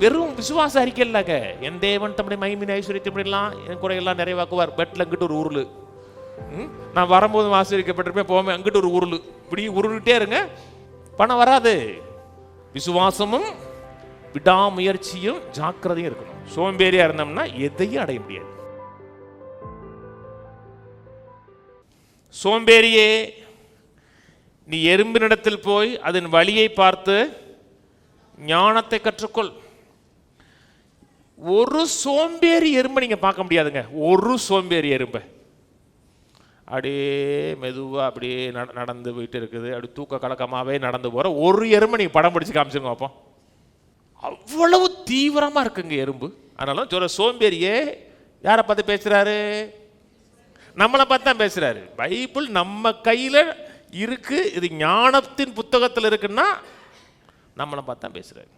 வெறும் விசுவாச அறிக்கை இல்லைங்க. என் தேவன் தம்முடைய மகிமையின் ஐஸ்வரியத்தை இப்படிலாம் என் குறையெல்லாம் நிறைவாக்குவார். பெட்டில் அங்கிட்டு ஒரு உருளு, நான் வரும்போது ஆசீர்வதிக்கப்பட்டிருப்பேன், போவேன் அங்கிட்டு ஒரு உருளு, இப்படி உருள்கிட்டே இருங்க, பணம் வராது. விசுவாசமும் விடாமுயற்சியும் ஜாக்கிரதையும் இருக்கணும். சோம்பேறியா இருந்தோம்னா எதையும் அடைய முடியாது. சோம்பேறியே, நீ எறும்பினிடத்தில் போய் அதன் வழியை பார்த்து ஞானத்தை கற்றுக்கொள். ஒரு சோம்பேறி எறும்பை நீங்க பார்க்க முடியாதுங்க. ஒரு சோம்பேறி எறும்பை அப்படியே மெதுவா அப்படியே நடந்து போயிட்டு இருக்குது, அப்படி தூக்க கலக்கமாவே நடந்து போற ஒரு எறும்பை நீங்க படம் பிடிச்சு காமிச்சுங்க அப்போ. அவ்வளவு தீவிரமா இருக்குங்க எறும்பு. அதனால சொல்ற சோம்பேறியே யாரை பார்த்து பேசுறாரு? நம்மளை பார்த்து தான் பேசுறாரு. பைபிள் நம்ம கையில இருக்கு, இது ஞானத்தின் புத்தகத்தில் இருக்குன்னா நம்மளை பார்த்து தான் பேசுறாரு.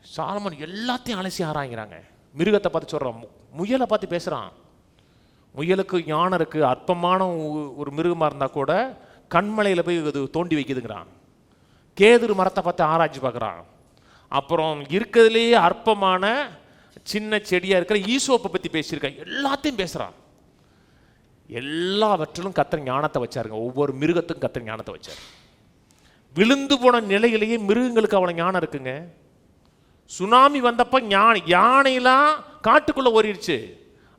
சாலமன் எல்லாத்தையும் அலசி ஆராய்கிறாங்க. மிருகத்தை பார்த்து சொல்றான், முயலை பார்த்து பேசுறான். முயலுக்கு ஞானம் இருக்கு, அற்பமான ஒரு மிருகமா இருந்தா கூட கண்மலையில போய் இது தோண்டி வைக்குதுங்கிறான். கேதுரு மரத்தை பார்த்து ஆராய்ச்சி பார்க்குறான். அப்புறம் இருக்கிறதுலேயே அற்பமான சின்ன செடியா இருக்கிற ஈசோப்பை பத்தி பேசியிருக்கான். எல்லாத்தையும் பேசுறான். எல்லாவற்றிலும் கர்த்தர் ஞானத்தை வச்சாருங்க. ஒவ்வொரு மிருகத்துக்கும் கர்த்தர் ஞானத்தை வச்சாரு. விழுந்து போன நிலையிலேயே மிருகங்களுக்கு அவ்வளவு ஞானம் இருக்குங்க. சுனாமி வந்தப்ப யானையெல்லாம் காட்டுக்குள்ள ஓடிடுச்சு,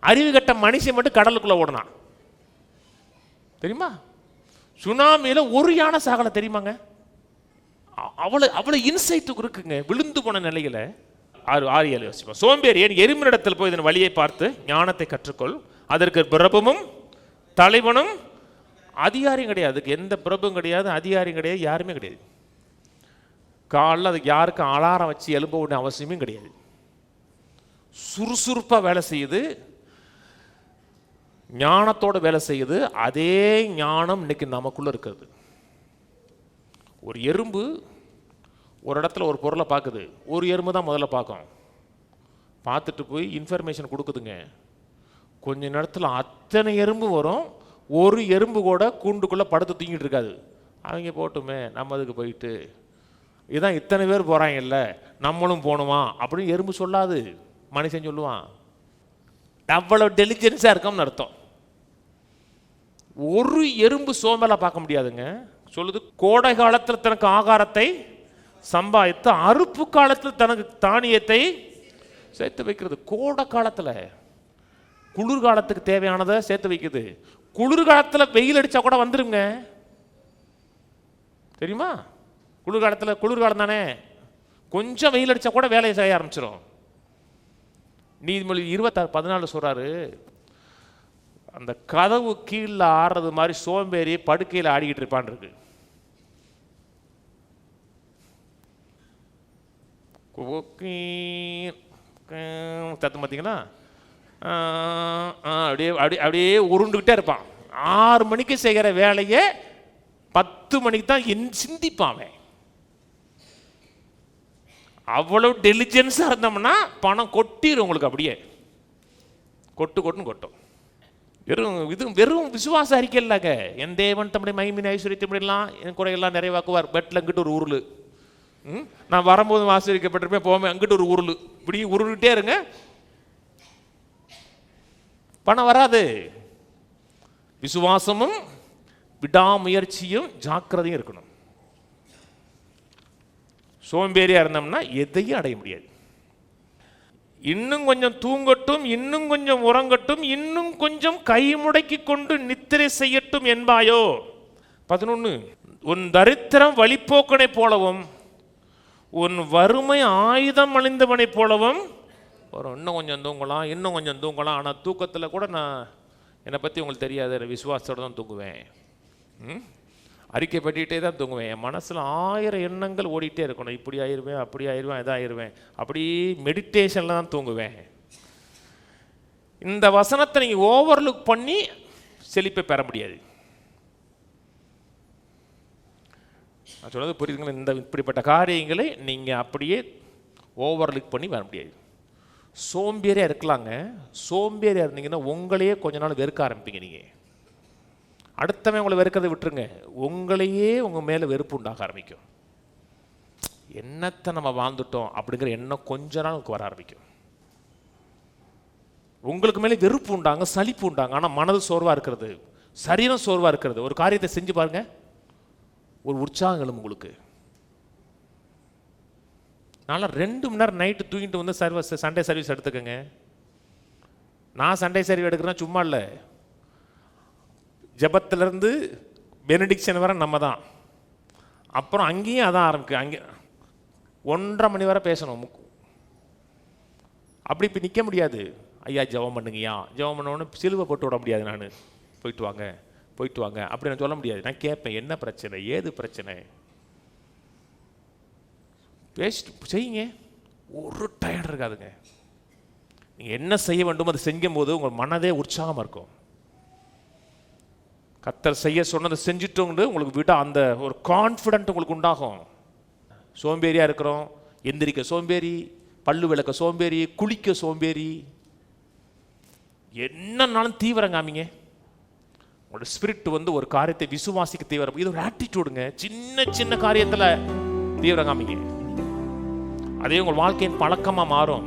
அறிவு கட்ட மனுஷன் மட்டும் கடலுக்குள்ள ஓடினான். தெரியுமா? சுனாமியில ஒரு யானை சாகல, தெரியுமாங்க? அவ்வளவு இன்சைட் இருக்குங்க விழுந்து போன நிலையில. 6-7 யோசிப்போம். சோம்பேறி, எறும்பினிடத்தில் போய் இதன் வழியை பார்த்து ஞானத்தை கற்றுக்கொள். அதற்கு பிரபுவும் தலைவனும் அதிகாரியும் கிடையாது. அதுக்கு எந்த பிரபுவும் கிடையாது, அதிகாரியும் கிடையாது, யாருமே கிடையாது. காலைல அதுக்கு யாருக்கும் அலாரம் வச்சு எழுப்ப வேண்டிய அவசியமே கிடையாது. சுறுசுறுப்பாக வேலை செய்யுது, ஞானத்தோட வேலை செய்யுது. அதே ஞானம் இன்னைக்கு நமக்குள்ள இருக்கிறது. ஒரு எறும்பு ஒரு இடத்துல ஒரு பொருளை பார்க்குது. ஒரு எறும்பு தான் முதல்ல பார்க்கும். பார்த்துட்டு போய் இன்ஃபர்மேஷன் கொடுக்குதுங்க. கொஞ்ச நேரத்தில் அத்தனை எறும்பு வரும். ஒரு எறும்பு கூட கூண்டுக்குள்ளே படுத்து தூங்கிட்டு இருக்காது. அவங்க போட்டுமே, நம்ம அதுக்கு போயிட்டு இதான் இத்தனை பேர் போகிறாங்கல்ல, நம்மளும் போகணுமா அப்படின்னு எறும்பு சொல்லாது, மனுஷன் சொல்லுவான். அவ்வளோ டெலிஜென்ஸாக இருக்கோம்னு அர்த்தம். ஒரு எறும்பு சோம்பலாக பார்க்க முடியாதுங்க. சொல்லுது, கோடை காலத்தில் தனக்கு ஆகாரத்தை சம்பாதித்து அறுப்பு காலத்தில் தனக்கு தானியத்தை சேர்த்து வைக்கிறது. கோடை காலத்தில் குளிர்காலத்துக்கு தேவையானதை சேர்த்து வைக்குது. குளிர்காலத்தில் வெயில் அடித்தா கூட வந்துருங்க, தெரியுமா? குளிர்காலம் தானே, கொஞ்சம் வெயில் அடித்தா கூட வேலையை செய்ய ஆரம்பிச்சிடும். நீதிமொழி 26:14 சொல்றாரு, அந்த கதவு கீழே ஆடுறது மாதிரி சோம்பேறி படுக்கையில் ஆடிக்கிட்டு இருப்பான் இருக்கு. சத்தம் பார்த்தீங்களா? அப்படியே அப்படியே அப்படியே உருண்டுகிட்டே இருப்பான். 6 மணிக்கு செய்கிற வேலையை 10 மணிக்கு தான் சிந்திப்பான். அவ்வளவு டெலிஜென்ஸாக இருந்தோம்னா பணம் கொட்டிடும் உங்களுக்கு. அப்படியே கொட்டும். வெறும் விசுவாச அறிக்கை இல்லைங்க. என் தேவன் தம்முடைய மகிமையின் ஐஸ்வரியத்தை இப்படிலாம் என் குறையெல்லாம் நிறைவாக்குவார். பெட்டில் அங்கிட்டு ஒரு உருளு, நான் வரும்போது ஆசீர்வதிக்கப்பட்டிருப்பேன், போவேன் அங்கிட்டு ஒரு உருளு, இப்படி உருள்கிட்டே இருங்க, பணம் வராது. விசுவாசமும் விடாமுயற்சியும் ஜாக்கிரதையும் இருக்கணும். சோம்பேறியா இருந்தோம்னா எதையும் அடைய முடியாது. இன்னும் கொஞ்சம் தூங்கட்டும், இன்னும் கொஞ்சம் உறங்கட்டும், இன்னும் கொஞ்சம் கை முடக்கி கொண்டு நித்திரை செய்யட்டும் என்பாயோ. 11, உன் தரித்திரம் வழிப்போக்கனை போலவும் உன் வறுமை ஆயுதம் அணிந்தவனை போலவும் ஒரு இன்னும் கொஞ்சம் தூங்கலாம். ஆனால் தூக்கத்தில் கூட நான் என்னை பற்றி உங்களுக்கு தெரியாது, விசுவாசத்தோடு தான் தூங்குவேன், அறிக்கை பட்டிகிட்டே தான் தூங்குவேன். என் மனசில் 1000 எண்ணங்கள் ஓடிட்டே இருக்கணும். இப்படி ஆயிடுவேன், அப்படி ஆயிடுவேன், இதாகிடுவேன், அப்படி மெடிடேஷனில் தான் தூங்குவேன். இந்த வசனத்தை நீங்கள் ஓவர்லுக் பண்ணி செழிப்பை பெற முடியாது. நான் சொல்றது புரியுதுங்களா? இந்த இப்படிப்பட்ட காரியங்களை நீங்கள் அப்படியே ஓவர்லுக் பண்ணி வர முடியாது. சோம்பேறியாக இருக்கலாங்க. சோம்பேறியாக இருந்தீங்கன்னா உங்களையே கொஞ்ச நாள் வெறுக்க ஆரம்பிப்பீங்க. நீங்கள் அடுத்தவன் உங்களை வெறுக்கிறத விட்டுருங்க, உங்களையே உங்கள் மேலே வெறுப்பு உண்டாக ஆரம்பிக்கும். என்னத்தை நம்ம வாழ்ந்துட்டோம் அப்படிங்கிற எண்ணம் கொஞ்ச நாள் உங்களுக்கு வர ஆரம்பிக்கும். உங்களுக்கு மேலே வெறுப்பு உண்டாங்க, சலிப்பு உண்டாங்க. ஆனால் மனது சோர்வாக இருக்கிறது, சரீரம் சோர்வாக இருக்கிறது. ஒரு காரியத்தை செஞ்சு பாருங்க, ஒரு உற்சாகம் உங்களுக்கு. நான் 2 மணி நேரம் நைட்டு தூங்கிட்டு வந்து சண்டே சர்வீஸ் எடுத்துக்கங்க. நான் சண்டே சர்வீஸ் எடுக்கிறேன் சும்மா இல்லை, ஜபத்திலேருந்து பெனடிக்ஷன் வர நம்ம தான். அப்புறம் அங்கேயும் அதான் ஆரம்பிக்கு. அங்கே 1:30 மணி வரை பேசணும். அப்படி இப்போ நிற்க முடியாது. ஐயா ஜெபம் பண்ணுங்கய்யா, ஜெபம் பண்ணோன்னு சிலுவை போட்டு விட முடியாது. நான் போயிட்டு வாங்க போயிட்டு வாங்க அப்படி நான் சொல்ல முடியாது. நான் கேட்பேன், என்ன பிரச்சனை, ஏது பிரச்சனை, பேசிட்டு செய்யுங்க. ஒரு டயர்ட் இருக்காதுங்க. நீங்கள் என்ன செய்ய வேண்டுமோ அதை செய்யும் போது உங்கள் மனதே உற்சாகமாக இருக்கும். கர்த்தர் செய்ய சொன்னதை செஞ்சுட்டோங்க உங்களுக்கு விட அந்த ஒரு கான்ஃபிடென்ட் உங்களுக்கு உண்டாகும். சோம்பேறியாக இருக்கிறோம், எந்திரிக்க சோம்பேறி, பல்லு விளக்க சோம்பேறி, குளிக்க சோம்பேறி, என்னன்னாலும் தீவிரம் காமிங்க. உங்களோட ஸ்பிரிட் வந்து ஒரு காரியத்தை விசுவாசிக்க தீவிரம். இது ஒரு ஆட்டிடியூடுங்க. சின்ன சின்ன காரியத்தில் தீவிரம் காமிங்க. அதே உங்கள் வாழ்க்கையின் பழக்கமாக மாறும்.